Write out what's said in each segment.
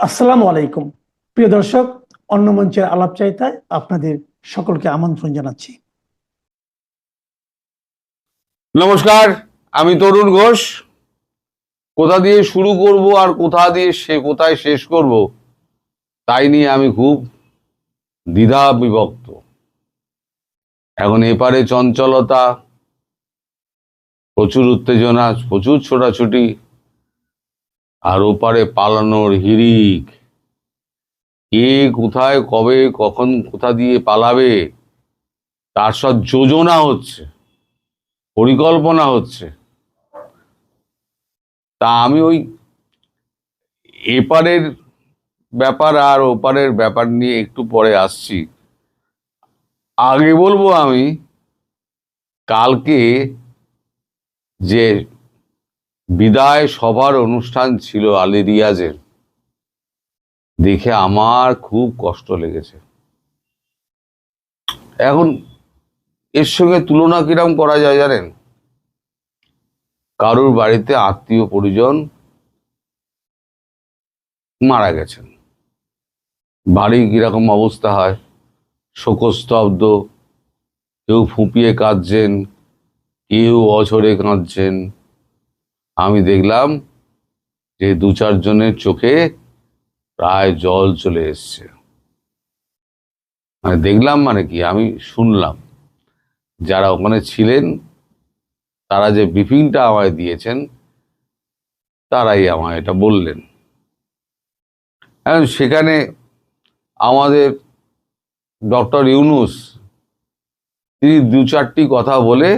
আসসালামু আলাইকুম প্রিয় দর্শক, অন্য মঞ্চের আলাপচারিতায় আপনাদের সকলকে আমন্ত্রণ জানাচ্ছি। নমস্কার, আমি তরুণ ঘোষ। কোথা দিয়ে শুরু করব আর কোথায় শেষ করব তাই নিয়ে আমি খুব দ্বিধা বিভক্ত। এখন এপারে চঞ্চলতা, প্রচুর উত্তেজনা, প্রচুর ছোটাছুটি, আর ওপারে পালানোর হিড়িক। কে কোথায় কবে কখন কোথা দিয়ে পালাবে তার সব যোজনা হচ্ছে, পরিকল্পনা হচ্ছে। তা আমি ওই এপারের ব্যাপার আর ওপারের ব্যাপার নিয়ে একটু পরে আসছি। আগে বলবো আমি কালকে যে বিদায় সভার অনুষ্ঠান ছিল আলী রিয়াজের, দেখে আমার খুব কষ্ট লেগেছে। এখন এর সঙ্গে তুলনা কিরম করা যায় জানেন? কারুর বাড়িতে আত্মীয় পরিজন মারা গেছেন, বাড়ি কিরকম অবস্থা হয়, শোকস্তব্ধ, কেউ ফুঁপিয়ে কাঁদছেন, কেউ অঝরে কাঁদছেন। আমি দেখলাম যে দু চারজনের চোখে প্রায় জল চলে এসছে। মানে দেখলাম মানে কি, আমি শুনলাম, যারা ওখানে ছিলেন তারা যে ব্রিফিংটা আমায় দিয়েছেন তারাই আমায় এটা বললেন। এখন সেখানে আমাদের ডক্টর ইউনূস তিনি দু চারটি কথা বলে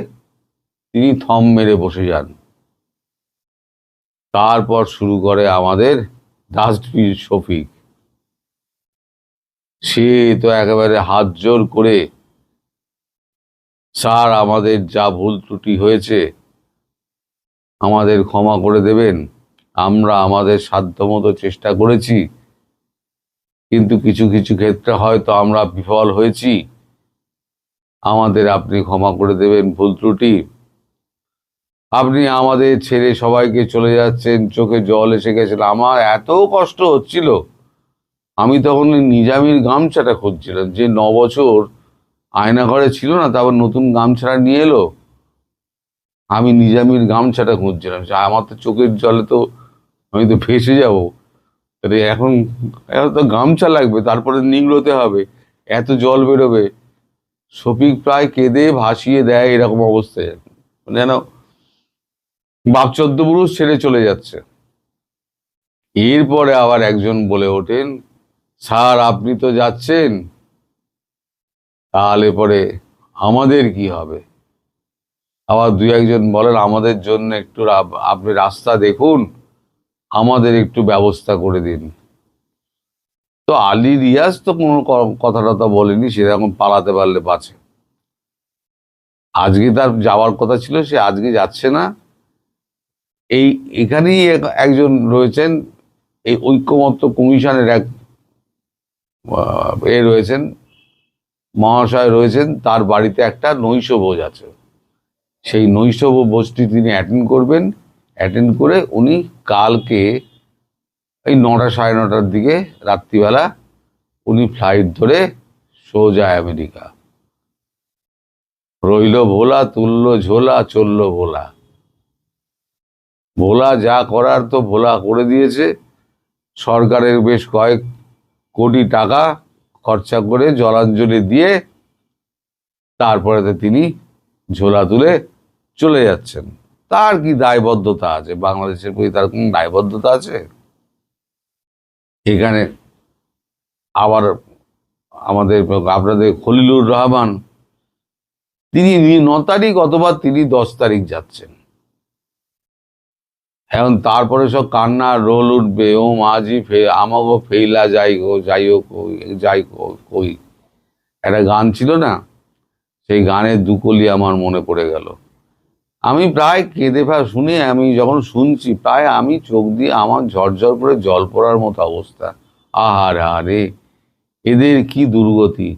তিনি থম মেরে বসে যান। তারপর শুরু করে আমাদের ডাস্টবিন শফিক। সে তো একেবারে হাত জোর করে, স্যার আমাদের যা ভুল ত্রুটি হয়েছে আমাদের ক্ষমা করে দেবেন, আমরা আমাদের সাধ্যমতো চেষ্টা করেছি, কিন্তু কিছু কিছু ক্ষেত্রে হয়তো আমরা বিফল হয়েছি, আমাদের আপনি ক্ষমা করে দেবেন ভুল ত্রুটি। আপনি আমাদের ছেড়ে সবাইকে চলে যাচ্ছেন, চোখে জল এসে গেছিল। আমার এত কষ্ট হচ্ছিল, আমি তখন নিজামীর গামছাটা খুঁজছিলাম, যে 9 বছর আয়নাঘরে ছিল না, তারপর নতুন গামছাটা নিয়ে এলো। আমি নিজামীর গামছাটা খুঁজছিলাম, আমার তো চোখের জলে তো আমি তো ভেসে যাবো। এখন এখন তো গামছা লাগবে, তারপরে নিংড়োতে হবে, এত জল বেরোবে। শফিক প্রায় কেঁদে ভাসিয়ে দেয়, এরকম অবস্থায় যেন বাপ চোদ্দ পুরুষ ছেড়ে চলে যাচ্ছে। এরপরে আবার একজন বলে ওঠেন, স্যার আপনি তো যাচ্ছেন, তাহলে পরে আমাদের কি হবে? আবার দুই একজন বলেন, আমাদের জন্য একটু আপনি রাস্তা দেখুন, আমাদের একটু ব্যবস্থা করে দিন। তো আলী রিয়াজ তো কোনো কথা টথা বলেনি, সেরকম পালাতে পারলে বাঁচে। আজকে তার যাওয়ার কথা ছিল, সে আজকে যাচ্ছে না। এখানেই একজন রয়েছেন, এই ঐক্যমত্য কমিশনের এক রয়েছেন, মহাশয় রয়েছেন, তার বাড়িতে একটা নৈশ ভোজ আছে। সেই নৈশ ভোজটি তিনি অ্যাটেন্ড করবেন। অ্যাটেন্ড করে উনি কালকে এই 9টা সাড়ে 9টার দিকে রাত্রিবেলা উনি ফ্লাইট ধরে সোজা আমেরিকা। রইল ভোলা, তুলল ঝোলা, চলল ভোলা। ভোলা যা করার তো ভোলা করে দিয়েছে। সরকারের বেশ কয়েক কোটি টাকা খরচা করে জলাঞ্জলি দিয়ে তারপরে তিনি ঝোলা তুলে চলে যাচ্ছেন। তার কি দায়বদ্ধতা আছে? বাংলাদেশের প্রতি তার কোন দায়বদ্ধতা আছে? এখানে আবার আমাদের আপনাদের খলিলুর রহমান, তিনি 9 তারিখ অথবা তিনি 10 তারিখ যাচ্ছেন। এখন তারপরে সব কান্নার রোল উঠবে, ও মাঝি আমাগো ফেইলা যাই গো, যাই হোক যাই কই, একটা গান ছিল না, সেই গানের দুকলি আমার মনে পড়ে গেল। আমি প্রায় কেঁদে শুনে, আমি যখন শুনছি প্রায় আমি চোখ দিয়ে আমার ঝরঝর করে জল পড়ার মতো অবস্থা। আহারে আরে, এদের কি দুর্গতি!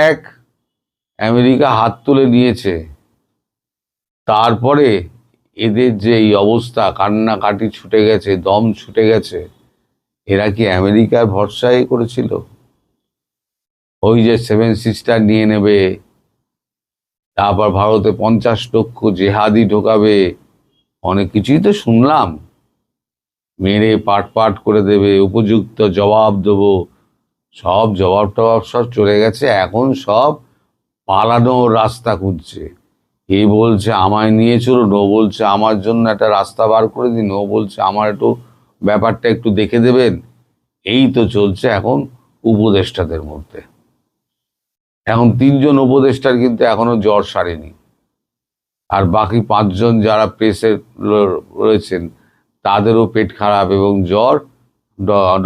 এক, আমেরিকা হাত তুলে নিয়েছে, তারপরে এদের যে এই অবস্থা, কান্নাকাটি ছুটে গেছে, দম ছুটে গেছে, এরা কি আমেরিকার ভরসায় করেছিল? ওই যে 7 সিস্টার নিয়ে নেবে, তারপর ভারতে 50 লক্ষ জেহাদি ঢোকাবে, অনেক কিছুই তো শুনলাম। মেরে পাট পাট করে দেবে, উপযুক্ত জবাব দেবো। সব জবাব টবাব সব চলে গেছে, এখন সব পালানোর রাস্তা খুঁজছে। এ বলছে আমায় নিয়ে চলুন, ও বলছে আমার জন্য একটা রাস্তা বার করে দিন, ও বলছে আমার একটু ব্যাপারটা একটু দেখে দেবেন। এই তো চলছে এখন উপদেষ্টাদের মধ্যে। এখন 3জন উপদেষ্টার কিন্তু এখনো জ্বর সারেনি, আর বাকি 5জন যারা প্রেসে রয়েছেন তাদেরও পেট খারাপ এবং জ্বর।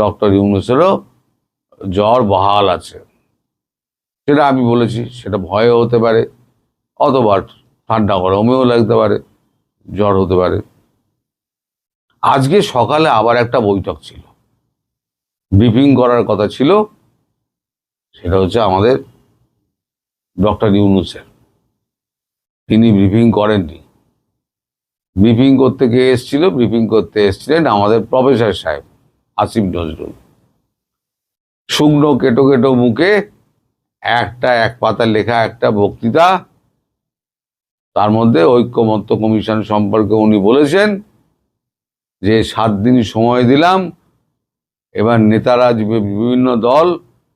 ডক্টর ইউনূসেরও জ্বর বহাল আছে। সেটা আমি বলেছি, সেটা ভয়ও হতে পারে, অথবা ঠান্ডা গরমেও লাগতে পারে, জ্বর হতে পারে। আজকে সকালে আবার একটা বৈঠক ছিল, ব্রিফিং করার কথা ছিল, সেটা হচ্ছে আমাদের ডক্টর ইউনূসের। তিনি ব্রিফিং করেননি। ব্রিফিং করতে কে এসেছিল? ব্রিফিং করতে এসেছিলেন আমাদের প্রফেসর সাহেব আসিফ নজরুল। শুকনো কেটো কেটো মুখে এক পাতা লেখা একটা বক্তৃতা, তার মধ্যে ঐক্যমত্য কমিশন সম্পর্কে উনি বলেছেন যে 7 দিন সময় দিলাম, এবার নেতারা বিভিন্ন দল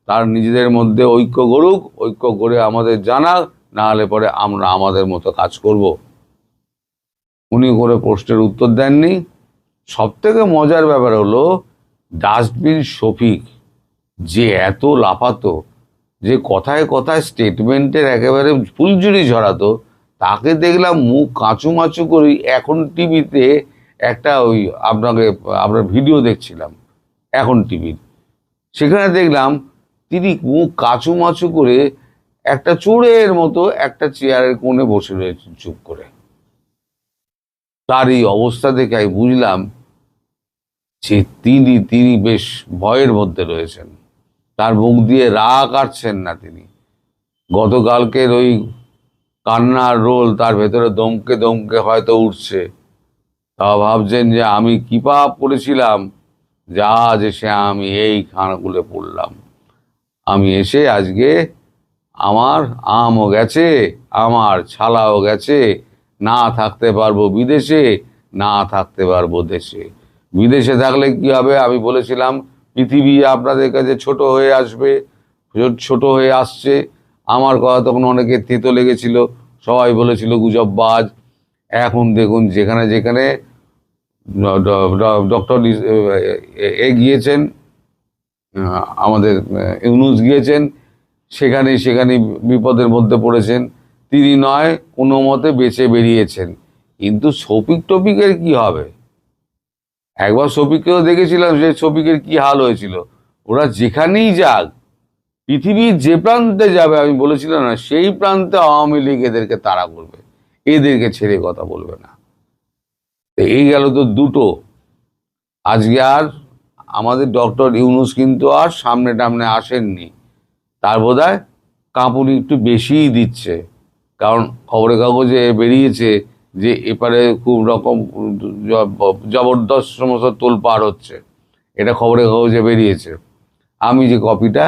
তার নিজেদের মধ্যে ঐক্য গড়ুক, ঐক্য করে আমাদের জানাক, না হলে পরে আমরা আমাদের মতো কাজ করব। উনি করে প্রশ্নের উত্তর দেননি। সব থেকে মজার ব্যাপার হলো ডাস্টবিন শফিক যে এত লাফাতো, যে কথায় কথায় স্টেটমেন্টের একেবারে ফুলঝুরি ঝরাতো, তাকে দেখলাম মুখ কাঁচুমাচু করে এখন টিভিতে একটা ওই আপনার ভিডিও দেখছিলাম এখন টিভির, সেখানে দেখলাম তিনি মুখ কাঁচুমাচু করে একটা চোরের মতো একটা চেয়ারের কোণে বসে রয়েছেন চুপ করে। তার এই অবস্থা দেখে আমি বুঝলাম যে তিনি বেশ ভয়ের মধ্যে রয়েছেন। তার মুখ দিয়ে রাগ কাটছেন না তিনি। গতকালকের ওই কান্নার রোল তার ভেতরে দমকে দমকে হয়তো উঠছে। তা ভাবছেন যে আমি কি পাপ করেছিলাম, যা যে সে আমি এই খানাগুলো পড়লাম। আমি এসে আজকে আমার আমও গেছে, আমার ছালাও গেছে, না থাকতে পারবো বিদেশে, না থাকতে পারবো দেশে। বিদেশে থাকলে কি হবে? আমি বলেছিলাম পৃথিবী আপনাদের কাছে ছোট হয়ে আসবে, ছোট হয়ে আসছে। আমার কথা তখন অনেকে তেতো লেগেছিল, সবাই বলেছিল গুজববাজ। এখন দেখুন যেখানে যেখানে ডক্টর গিয়েছেন, আমাদের ইউনূস গিয়েছেন, সেখানে সেখানে বিপদের মধ্যে পড়েছেন। তিনি নয় কোনো মতে বেঁচে বেরিয়েছেন। কিন্তু শফিক টপিকের কি হবে? একবার শফিককেও দেখেছিলাম, যে শফিকের কি হাল হয়েছিল। ওরা যেখানেই যাক, পৃথিবীর যে প্রান্তে যাবে, আমি বলেছিলাম না, সেই প্রান্তে আওয়ামী লীগ এদেরকে তাড়া করবে, এদেরকে ছেড়ে কথা বলবে না। এই গেল তো দুটো। আজকে আর আমাদের ডক্টর ইউনূস কিন্তু আর সামনে টামনে আসেননি। তার বোধহয় কাঁপুনি একটু বেশিই দিচ্ছে, কারণ খবরের কাগজে বেরিয়েছে যে এপারে খুব রকম জবরদস্ত সমস্ত তোলপাড় হচ্ছে। এটা খবরের কাগজে বেরিয়েছে। আমি যে কপিটা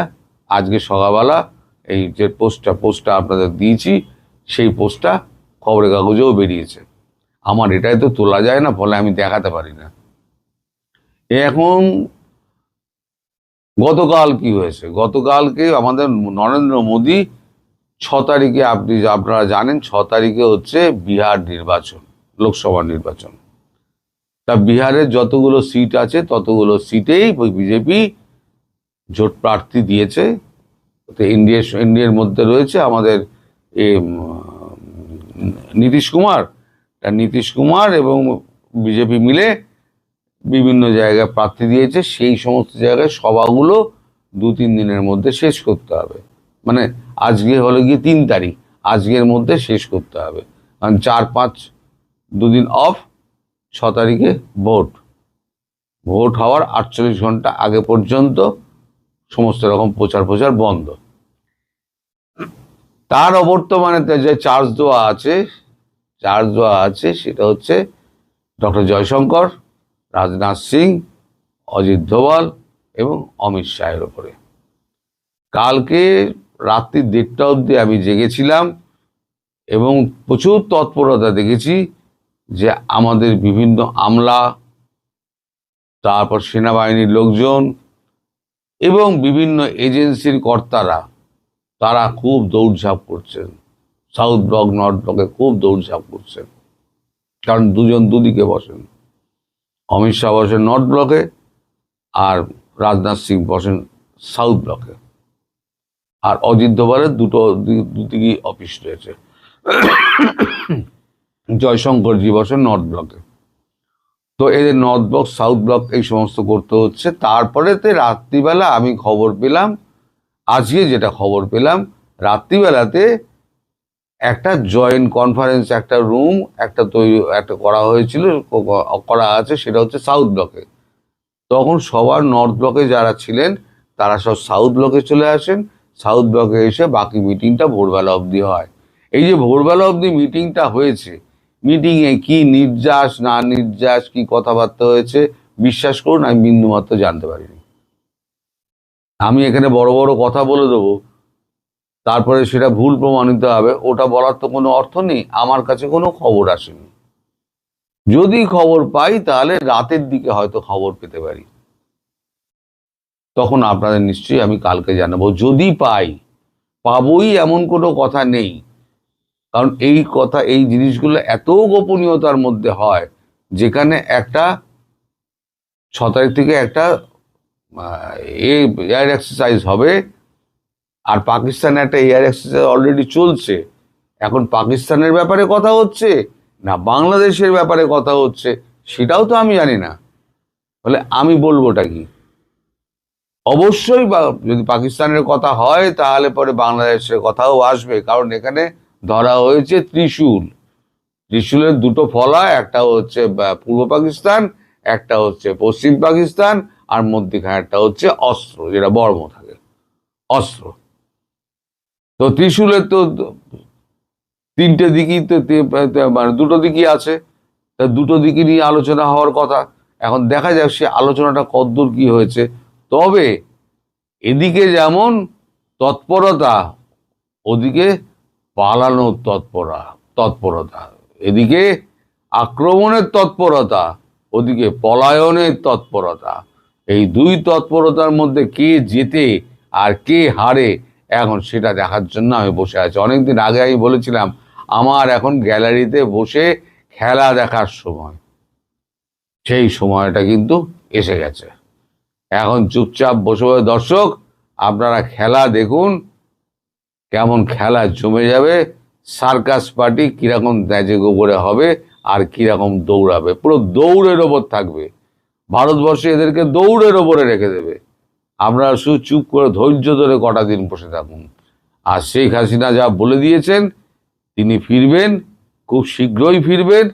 আজকে সকালবেলা এই যে পোস্টটা আপনাদের দিয়েছি, সেই পোস্টটা খবরের কাগজেও বেরিয়েছে। আমার এটাই তো তোলা যায় না, ফলে আমি দেখাতে পারি না। এখন গতকাল কি হয়েছে? গতকালকে আমাদের নরেন্দ্র মোদী 6 তারিখে, আপনারা জানেন 6 তারিখে হচ্ছে বিহার নির্বাচন, লোকসভা নির্বাচন। তা বিহারের যতগুলো সিট আছে ততগুলো সিটেই বিজেপি জোট প্রার্থী দিয়েছে। ইন্ডিয়ার মধ্যে রয়েছে আমাদের নীতিশ কুমার এবং বিজেপি মিলে বিভিন্ন জায়গায় প্রার্থী দিয়েছে। সেই সমস্ত জায়গায় সভাগুলো 2-3 দিনের মধ্যে শেষ করতে হবে। মানে আজকে হলো গিয়ে 3 তারিখ, আজকের মধ্যে শেষ করতে হবে। কারণ 4-5 দুদিন অফ, 6 তারিখে ভোট হওয়ার 48 ঘন্টা আগে পর্যন্ত সমস্ত রকম প্রচার বন্ধ। তার অবর্তমানে যে চার্জ দেওয়া আছে সেটা হচ্ছে ডক্টর জয়শঙ্কর, রাজনাথ সিং, অজিত দোভাল এবং অমিত শাহের ওপরে। কালকে রাত্রি 1:30 অবধি আমি জেগেছিলাম এবং প্রচুর তৎপরতা দেখেছি যে আমাদের বিভিন্ন আমলা, তারপর সেনাবাহিনীর লোকজন এবং বিভিন্ন এজেন্সির কর্তারা, তারা খুব দৌড়ঝাঁপ করছেন। সাউথ ব্লক নর্থ ব্লকে খুব দৌড়ঝাঁপ করছেন, কারণ দুজন দুদিকে বসেন। অমিত শাহ বসেন নর্থ ব্লকে আর রাজনাথ সিং বসেন সাউথ ব্লকে, আর অজিত দোভালের দুদিকেই অফিস রয়েছে। জয়শঙ্করজি বসেন নর্থ ব্লকে। তো এদের নর্থ ব্লক সাউথ ব্লক এই সমস্ত করতে হচ্ছে। তারপরেতে রাত্রিবেলা আমি খবর পেলাম, আজকে যেটা খবর পেলাম, রাত্রিবেলাতে একটা জয়েন্ট কনফারেন্স, একটা রুম একটা করা হয়েছিল, করা আছে, সেটা হচ্ছে সাউথ ব্লকে। তখন সবার নর্থ ব্লকে যারা ছিলেন তারা সব সাউথ ব্লকে চলে আসেন। সাউথ ব্লকে এসে বাকি মিটিংটা ভোরবেলা অবধি হয়। এই যে ভোরবেলা অবধি মিটিংটা হয়েছে, মিটিংয়ে কি নির্যাস না নির্যাস, কি কথাবার্তা হয়েছে, বিশ্বাস করুন আমি বিন্দুমাত্র জানতে পারিনি। আমি এখানে বড় বড় কথা বলে দেবো, তারপরে সেটা ভুল প্রমাণিত হবে, ওটা বলার তো কোনো অর্থ নেই। আমার কাছে কোনো খবর আসেনি। যদি খবর পাই তাহলে রাতের দিকে হয়তো খবর পেতে পারি, তখন আপনাদের নিশ্চয়ই আমি কালকে জানাবো। যদি পাবোই এমন কোনো কথা নেই, কারণ এই জিনিসগুলো এত গোপনীয়তার মধ্যে হয়। যেখানে একটা 6 তারিখ থেকে একটা এয়ার এক্সারসাইজ হবে, আর পাকিস্তানে একটা এয়ার এক্সারসাইজ অলরেডি চলছে। এখন পাকিস্তানের ব্যাপারে কথা হচ্ছে না বাংলাদেশের ব্যাপারে কথা হচ্ছে, সেটাও তো আমি জানি না। বলে আমি বলবোটা কি? অবশ্যই যদি পাকিস্তানের কথা হয় তাহলে পরে বাংলাদেশের কথাও আসবে, কারণ এখানে ধরা হয়েছে ত্রিশূলের দুটো ফলা, একটা হচ্ছে পূর্ব পাকিস্তান, একটা হচ্ছে পশ্চিম পাকিস্তান, আর মধ্যখানে একটা হচ্ছে অস্ত্র, যেটা বর্ম থাকে, অস্ত্র। তো ত্রিশূলের তো 3টে দিকই তো, মানে 2টো দিকই আছে, তা 2টো দিকই নিয়ে আলোচনা হওয়ার কথা। এখন দেখা যাক সে আলোচনাটা কতদূর কি হয়েছে। তবে এদিকে যেমন তৎপরতা, ওদিকে পালানোর তৎপরতা, এদিকে আক্রমণের তৎপরতা, ওদিকে পলায়নের তৎপরতা। এই দুই তৎপরতার মধ্যে কে জেতে আর কে হারে, এখন সেটা দেখার জন্য আমি বসে আছি। অনেকদিন আগে আমি বলেছিলাম আমার এখন গ্যালারিতে বসে খেলা দেখার সময়, সেই সময়টা কিন্তু এসে গেছে। এখন চুপচাপ বসে বসে দর্শক আপনারা খেলা দেখুন, কেমন খেলা জমে যাবে, সার্কাস পার্টি কিরকম ন্যাজে গোবরে হবে আর কিরকম দৌড়াবে, পুরো দৌড়ের ওপর থাকবে। ভারতবর্ষে এদেরকে দৌড়ের ওপরে রেখে দেবে। আপনারা শুধু চুপ করে ধৈর্য ধরে কটা দিন বসে থাকুন। আর শেখ হাসিনা যা বলে দিয়েছেন, তিনি ফিরবেন, খুব শীঘ্রই ফিরবেন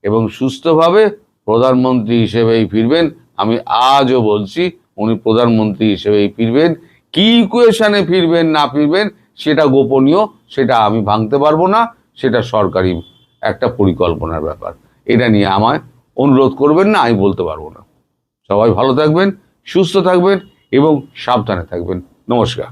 এবং সুস্থভাবে প্রধানমন্ত্রী হিসেবেই ফিরবেন। আমি আজও বলছি উনি প্রধানমন্ত্রী হিসেবেই ফিরবেন। কি ইকুয়েশনে ফিরবেন না ফিরবেন সেটা গোপনীয়, সেটা আমি ভাঙতে পারবো না, সেটা সরকারি একটা পরিকল্পনার ব্যাপার। এটা নিয়ে আমায় অনুরোধ করবেন না, আমি বলতে পারবো না। সবাই ভালো থাকবেন, সুস্থ থাকবেন এবং সাবধানে থাকবেন। নমস্কার।